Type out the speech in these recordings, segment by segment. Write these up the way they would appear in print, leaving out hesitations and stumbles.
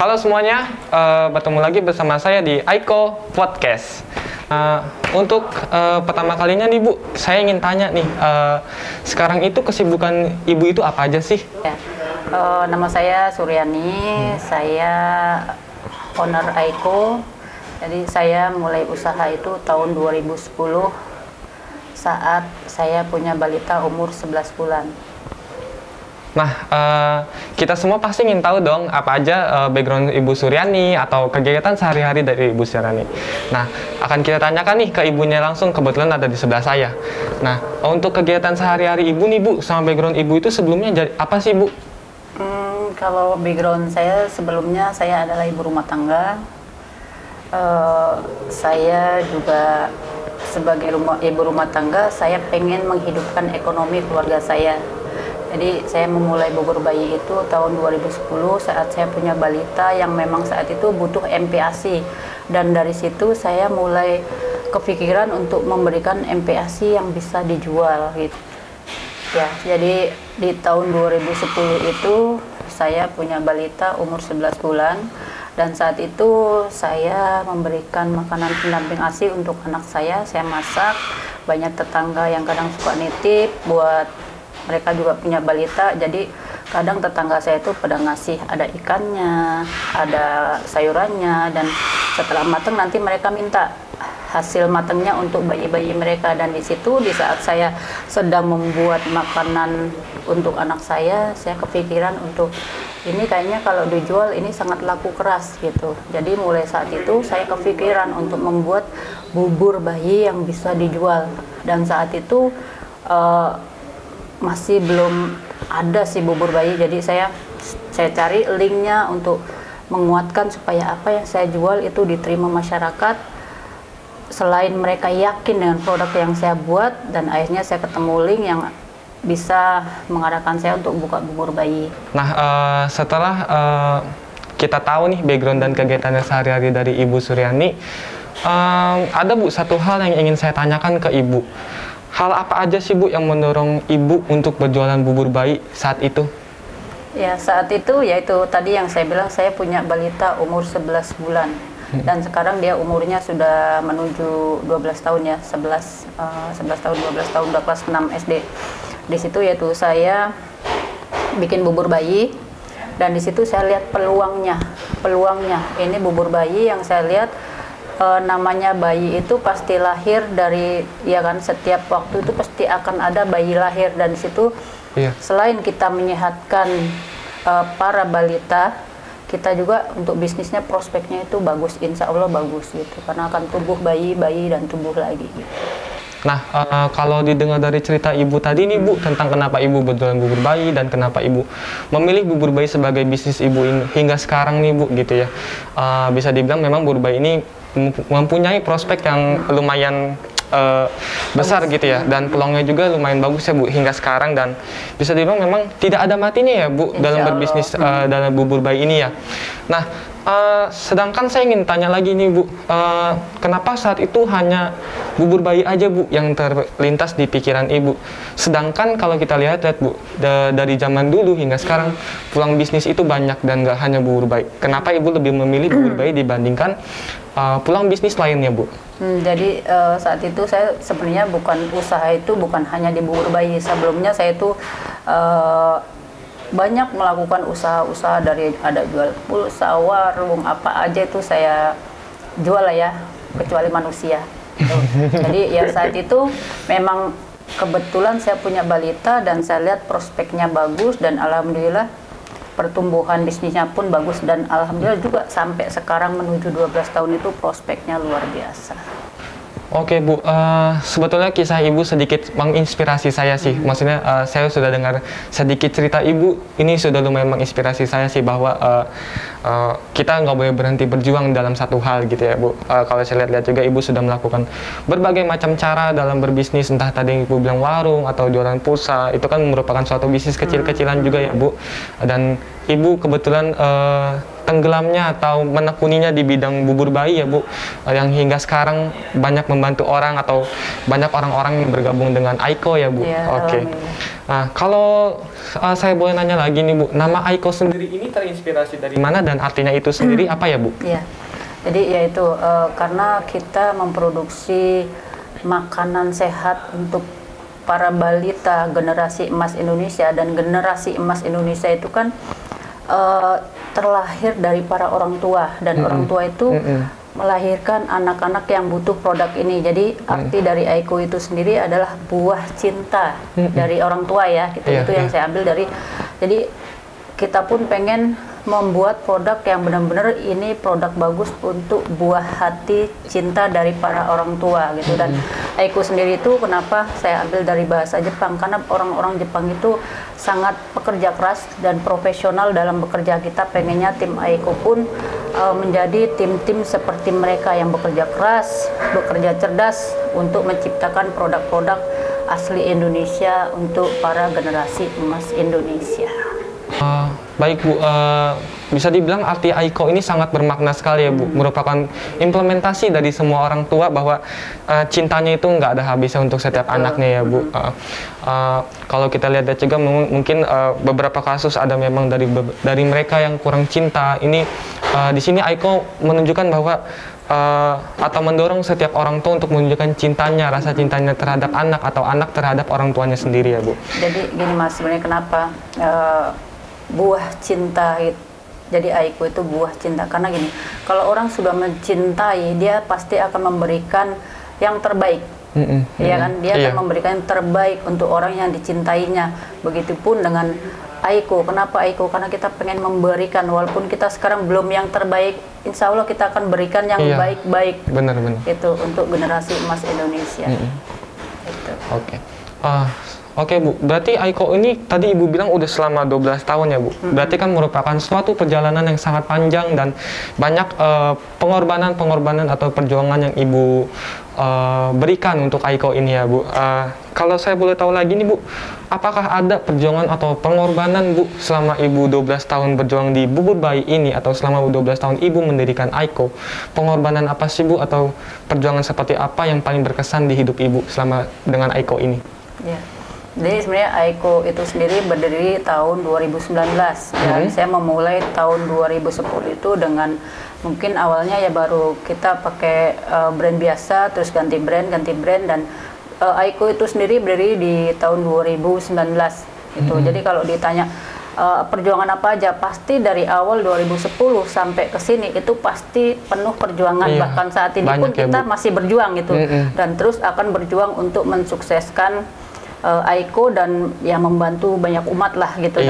Halo semuanya, bertemu lagi bersama saya di Aiko Podcast. Untuk pertama kalinya nih Bu, saya ingin tanya nih, sekarang itu kesibukan Ibu itu apa aja sih? Ya, nama saya Suryani, saya owner Aiko. Jadi saya mulai usaha itu tahun 2010 saat saya punya balita umur 11 bulan. Nah, kita semua pasti ingin tahu dong apa aja background Ibu Suryani atau kegiatan sehari-hari dari Ibu Suryani. Nah, akan kita tanyakan nih ke ibunya langsung, kebetulan ada di sebelah saya. Nah, untuk kegiatan sehari-hari Ibu nih Bu, sama background Ibu itu sebelumnya jadi apa sih Bu? Kalau background saya sebelumnya saya adalah ibu rumah tangga. Saya juga sebagai ibu rumah tangga, saya pengen menghidupkan ekonomi keluarga saya. Jadi saya memulai bubur bayi itu tahun 2010 saat saya punya balita yang memang saat itu butuh MPASI, dan dari situ saya mulai kepikiran untuk memberikan MPASI yang bisa dijual gitu. Ya, jadi di tahun 2010 itu saya punya balita umur 11 bulan dan saat itu saya memberikan makanan pendamping ASI untuk anak saya masak. Banyak tetangga yang kadang suka nitip buat mereka juga punya balita, jadi kadang tetangga saya itu pada ngasih ada ikannya, ada sayurannya, dan setelah matang nanti mereka minta hasil matangnya untuk bayi-bayi mereka. Dan di situ di saat saya sedang membuat makanan untuk anak saya kepikiran untuk ini kayaknya kalau dijual ini sangat laku keras gitu. Jadi mulai saat itu saya kepikiran untuk membuat bubur bayi yang bisa dijual, dan saat itu masih belum ada sih bubur bayi, jadi saya cari linknya untuk menguatkan supaya apa yang saya jual itu diterima masyarakat. Selain mereka yakin dengan produk yang saya buat, dan akhirnya saya ketemu link yang bisa mengarahkan saya untuk buka bubur bayi. Nah, setelah kita tahu nih background dan kegiatannya sehari-hari dari Ibu Suryani, ada Bu satu hal yang ingin saya tanyakan ke Ibu. Hal apa aja sih Bu yang mendorong Ibu untuk berjualan bubur bayi saat itu? Ya, saat itu yaitu tadi yang saya bilang, saya punya balita umur 11 bulan. Dan sekarang dia umurnya sudah menuju 12 tahun ya, 11 tahun, 12 tahun, udah kelas 6 SD. Di situ yaitu saya bikin bubur bayi, dan di situ saya lihat peluangnya. Ini bubur bayi yang saya lihat, namanya bayi itu pasti lahir dari, ya kan, setiap waktu itu pasti akan ada bayi lahir, dan di situ selain kita menyehatkan para balita, kita juga untuk bisnisnya prospeknya itu bagus, insya Allah bagus gitu, karena akan tumbuh bayi dan tumbuh lagi gitu. Nah, kalau didengar dari cerita Ibu tadi nih Bu, tentang kenapa Ibu berjualan bubur bayi dan kenapa Ibu memilih bubur bayi sebagai bisnis Ibu ini hingga sekarang nih Bu gitu ya, bisa dibilang memang bubur bayi ini mempunyai prospek yang lumayan besar gitu ya, dan peluangnya juga lumayan bagus ya Bu hingga sekarang, dan bisa dibilang memang tidak ada matinya ya Bu dalam berbisnis dalam bubur bayi ini ya. Nah, sedangkan saya ingin tanya lagi nih Bu, kenapa saat itu hanya bubur bayi aja Bu yang terlintas di pikiran Ibu, sedangkan kalau kita lihat Bu, dari zaman dulu hingga sekarang peluang bisnis itu banyak dan nggak hanya bubur bayi. Kenapa Ibu lebih memilih bubur bayi dibandingkan peluang bisnis lainnya Bu? Jadi saat itu saya sebenarnya usaha itu bukan hanya di bubur bayi. Sebelumnya saya itu banyak melakukan usaha-usaha, dari ada jual pulsa, warung, apa aja itu saya jual lah ya, kecuali manusia. Jadi ya saat itu memang kebetulan saya punya balita dan saya lihat prospeknya bagus, dan alhamdulillah pertumbuhan bisnisnya pun bagus, dan alhamdulillah juga sampai sekarang menuju 12 tahun itu prospeknya luar biasa. Oke Bu, sebetulnya kisah Ibu sedikit menginspirasi saya sih. Maksudnya saya sudah dengar sedikit cerita Ibu, ini sudah lumayan menginspirasi saya sih, bahwa kita nggak boleh berhenti berjuang dalam satu hal gitu ya Bu. Kalau saya lihat juga Ibu sudah melakukan berbagai macam cara dalam berbisnis, entah tadi Ibu bilang warung atau jualan pulsa, itu kan merupakan suatu bisnis kecil-kecilan juga ya Bu. Dan Ibu kebetulan tenggelamnya atau menekuninya di bidang bubur bayi ya Bu, yang hingga sekarang banyak membantu orang atau banyak orang-orang yang bergabung dengan Aiko ya Bu. Ya, Oke. Nah, kalau saya boleh nanya lagi nih Bu, nama Aiko sendiri ini terinspirasi dari mana dan artinya itu sendiri apa ya Bu? Ya, jadi yaitu karena kita memproduksi makanan sehat untuk para balita generasi emas Indonesia, dan generasi emas Indonesia itu kan terlahir dari para orang tua, dan orang tua itu melahirkan anak-anak yang butuh produk ini. Jadi arti dari Aiko itu sendiri adalah buah cinta dari orang tua ya, gitu. Itu yang saya ambil dari. Jadi kita pun pengen membuat produk yang benar-benar ini produk bagus untuk buah hati cinta dari para orang tua gitu. Dan Aiko sendiri itu kenapa saya ambil dari bahasa Jepang, karena orang-orang Jepang itu sangat pekerja keras dan profesional dalam bekerja. Kita pengennya tim Aiko pun menjadi tim-tim seperti mereka yang bekerja keras, bekerja cerdas untuk menciptakan produk-produk asli Indonesia untuk para generasi emas Indonesia. Baik Bu, bisa dibilang arti Aiko ini sangat bermakna sekali ya Bu, merupakan implementasi dari semua orang tua bahwa cintanya itu nggak ada habisnya untuk setiap anaknya ya Bu. Kalau kita lihat juga mungkin beberapa kasus ada memang dari mereka yang kurang cinta. Ini di sini Aiko menunjukkan bahwa atau mendorong setiap orang tua untuk menunjukkan cintanya, rasa cintanya terhadap anak atau anak terhadap orang tuanya sendiri ya Bu. Jadi gini Mas, sebenarnya kenapa buah cinta jadi Aiko itu buah cinta, karena gini, kalau orang sudah mencintai dia pasti akan memberikan yang terbaik. Ya kan, dia akan memberikan yang terbaik untuk orang yang dicintainya. Begitupun dengan Aiko. Kenapa Aiko? Karena kita pengen memberikan, walaupun kita sekarang belum yang terbaik, insya Allah kita akan berikan yang baik-baik. Benar-benar. Itu untuk generasi emas Indonesia. Itu. Oke. Oke Bu, berarti Aiko ini tadi Ibu bilang udah selama 12 tahun ya Bu. Berarti kan merupakan suatu perjalanan yang sangat panjang dan banyak pengorbanan atau perjuangan yang Ibu berikan untuk Aiko ini ya Bu. Kalau saya boleh tahu lagi nih Bu, apakah ada perjuangan atau pengorbanan Bu selama Ibu 12 tahun berjuang di bubur bayi ini, atau selama 12 tahun Ibu mendirikan Aiko? Pengorbanan apa sih Bu, atau perjuangan seperti apa yang paling berkesan di hidup Ibu selama dengan Aiko ini? Ya. Jadi sebenarnya Aiko itu sendiri berdiri tahun 2019 dan saya memulai tahun 2010 itu dengan mungkin awalnya ya baru kita pakai brand biasa, terus ganti brand dan Aiko itu sendiri berdiri di tahun 2019 itu. Jadi kalau ditanya perjuangan apa aja, pasti dari awal 2010 sampai ke sini itu pasti penuh perjuangan. Bahkan saat ini pun kita masih berjuang gitu, dan terus akan berjuang untuk mensukseskan Aiko dan ya membantu banyak umat lah gitu.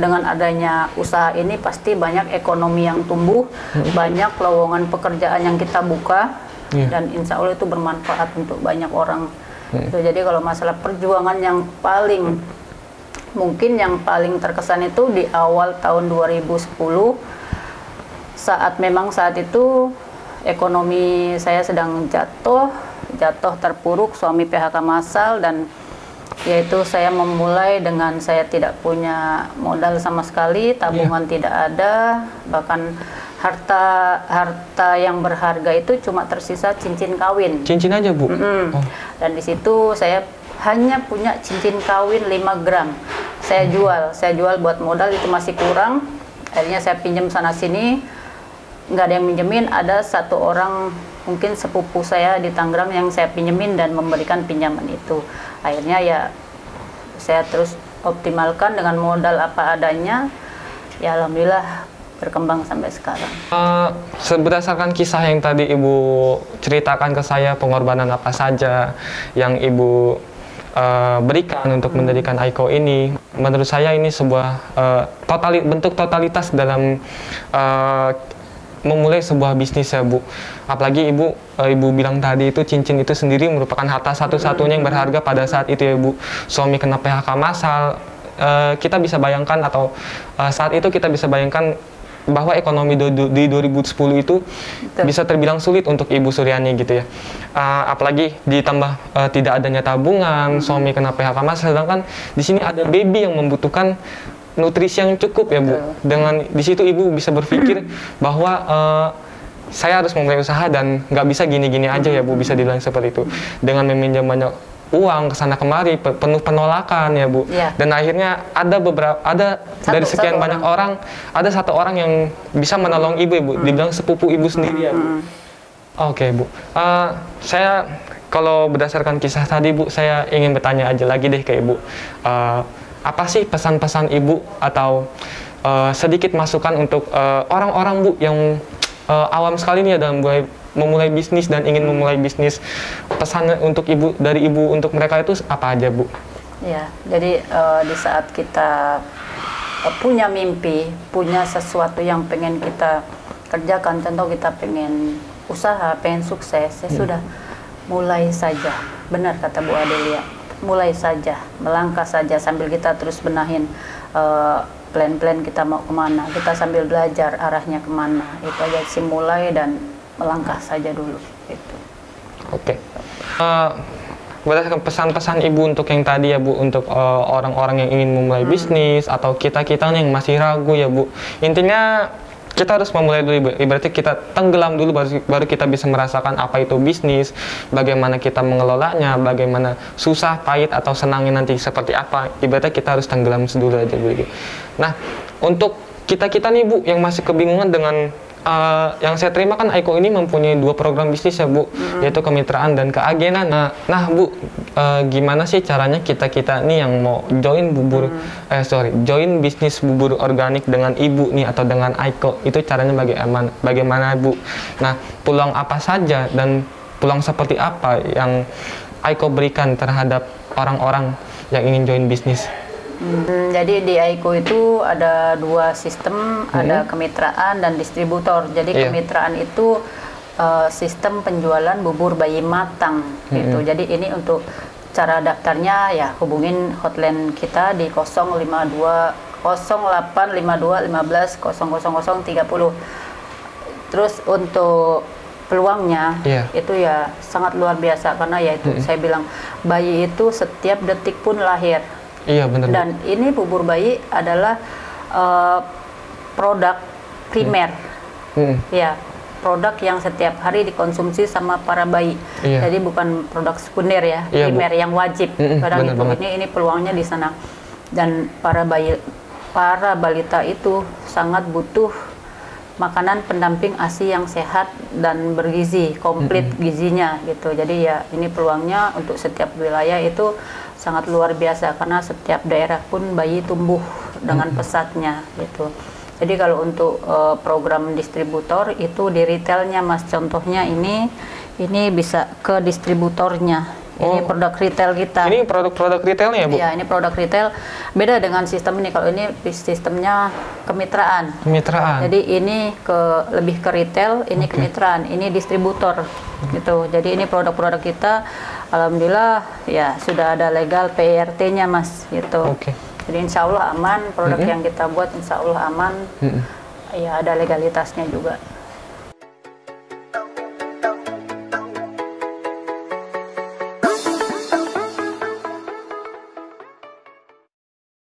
Dengan adanya usaha ini pasti banyak ekonomi yang tumbuh, banyak lowongan pekerjaan yang kita buka, dan insya Allah itu bermanfaat untuk banyak orang. Gitu. Jadi kalau masalah perjuangan yang paling mungkin yang paling terkesan itu di awal tahun 2010 saat itu ekonomi saya sedang jatuh terpuruk, suami PHK massal, dan yaitu saya memulai dengan saya tidak punya modal sama sekali, tabungan tidak ada, bahkan harta yang berharga itu cuma tersisa cincin kawin. Cincin aja Bu? Dan di situ saya hanya punya cincin kawin 5 gram. Saya jual buat modal, itu masih kurang. Akhirnya saya pinjam sana sini, nggak ada yang minjemin. Ada satu orang mungkin sepupu saya di Tangerang yang saya pinjemin dan memberikan pinjaman itu. Akhirnya ya saya terus optimalkan dengan modal apa adanya. Ya alhamdulillah berkembang sampai sekarang. Berdasarkan kisah yang tadi Ibu ceritakan ke saya, pengorbanan apa saja yang Ibu berikan untuk mendirikan Aiko ini, menurut saya ini sebuah bentuk totalitas dalam memulai sebuah bisnis ya Bu. Apalagi Ibu bilang tadi itu cincin itu sendiri merupakan harta satu-satunya yang berharga pada saat itu ya Bu. Suami kena PHK massal, kita bisa bayangkan atau saat itu kita bisa bayangkan bahwa ekonomi di 2010 itu bisa terbilang sulit untuk Ibu Suryani gitu ya. Apalagi ditambah tidak adanya tabungan, suami kena PHK massal, sedangkan di sini ada baby yang membutuhkan nutrisi yang cukup ya Bu. Dengan di situ Ibu bisa berpikir bahwa saya harus memulai usaha dan nggak bisa gini-gini aja ya Bu, bisa dibilang seperti itu. Dengan meminjam banyak uang kesana kemari penuh penolakan ya Bu. Dan akhirnya ada dari sekian banyak orang, ada satu orang yang bisa menolong Ibu, dibilang sepupu Ibu sendiri ya Bu. Oke Bu, saya kalau berdasarkan kisah tadi Bu, saya ingin bertanya aja lagi deh ke Ibu. Apa sih pesan-pesan Ibu atau sedikit masukan untuk orang-orang Bu yang awam sekali nih ya dalam memulai bisnis dan ingin memulai bisnis, pesan untuk dari Ibu untuk mereka itu apa aja Bu? Ya, jadi di saat kita punya mimpi, punya sesuatu yang pengen kita kerjakan, contoh kita pengen usaha, pengen sukses, ya sudah, mulai saja. Benar kata Bu Adelia, mulai saja, melangkah saja sambil kita terus benahin plan-plan kita mau kemana, kita sambil belajar arahnya kemana, itu aja sih, mulai dan melangkah saja dulu gitu. Oke. Berdasarkan pesan-pesan Ibu untuk yang tadi ya Bu, untuk orang-orang yang ingin memulai bisnis atau kita-kita yang masih ragu ya Bu, intinya kita harus memulai dulu, ibaratnya kita tenggelam dulu baru kita bisa merasakan apa itu bisnis, bagaimana kita mengelolanya, bagaimana susah, pahit atau senangnya nanti seperti apa. Ibaratnya kita harus tenggelam dulu aja Bu. Nah, untuk kita-kita nih Bu yang masih kebingungan dengan yang saya terima kan Aiko ini mempunyai 2 program bisnis ya Bu, yaitu kemitraan dan keagenan. Nah Bu, gimana sih caranya kita-kita nih yang mau join join bisnis bubur organik dengan Ibu nih atau dengan Aiko, itu caranya bagaimana Bu? Nah, peluang apa saja dan peluang seperti apa yang Aiko berikan terhadap orang-orang yang ingin join bisnis? Jadi di Aiko itu ada 2 sistem, ada kemitraan dan distributor. Jadi kemitraan itu sistem penjualan bubur bayi matang gitu. Jadi ini untuk cara daftarnya ya hubungin hotline kita di 052 0852 15 000 30. Terus untuk peluangnya itu ya sangat luar biasa, karena ya itu saya bilang, bayi itu setiap detik pun lahir. Iya benar. Dan ini bubur bayi adalah produk primer, ya, produk yang setiap hari dikonsumsi sama para bayi. Jadi bukan produk sekunder ya, primer yang wajib. Kadang itu ini peluangnya di sana. Dan para balita itu sangat butuh makanan pendamping ASI yang sehat dan bergizi, komplit gizinya gitu. Jadi ya ini peluangnya untuk setiap wilayah itu sangat luar biasa, karena setiap daerah pun bayi tumbuh dengan pesatnya gitu. Jadi kalau untuk program distributor itu di retailnya Mas, contohnya ini bisa ke distributornya. Ini produk retail kita. Ini produk retailnya ya Bu? Iya, ini produk retail. Beda dengan sistem ini. Kalau ini sistemnya kemitraan. Kemitraan. Jadi ini lebih ke retail, ini kemitraan, ini distributor gitu. Jadi ini produk-produk kita, alhamdulillah ya sudah ada legal PRT-nya Mas gitu. Jadi insya Allah aman, produk yang kita buat insya Allah aman. Ya ada legalitasnya juga.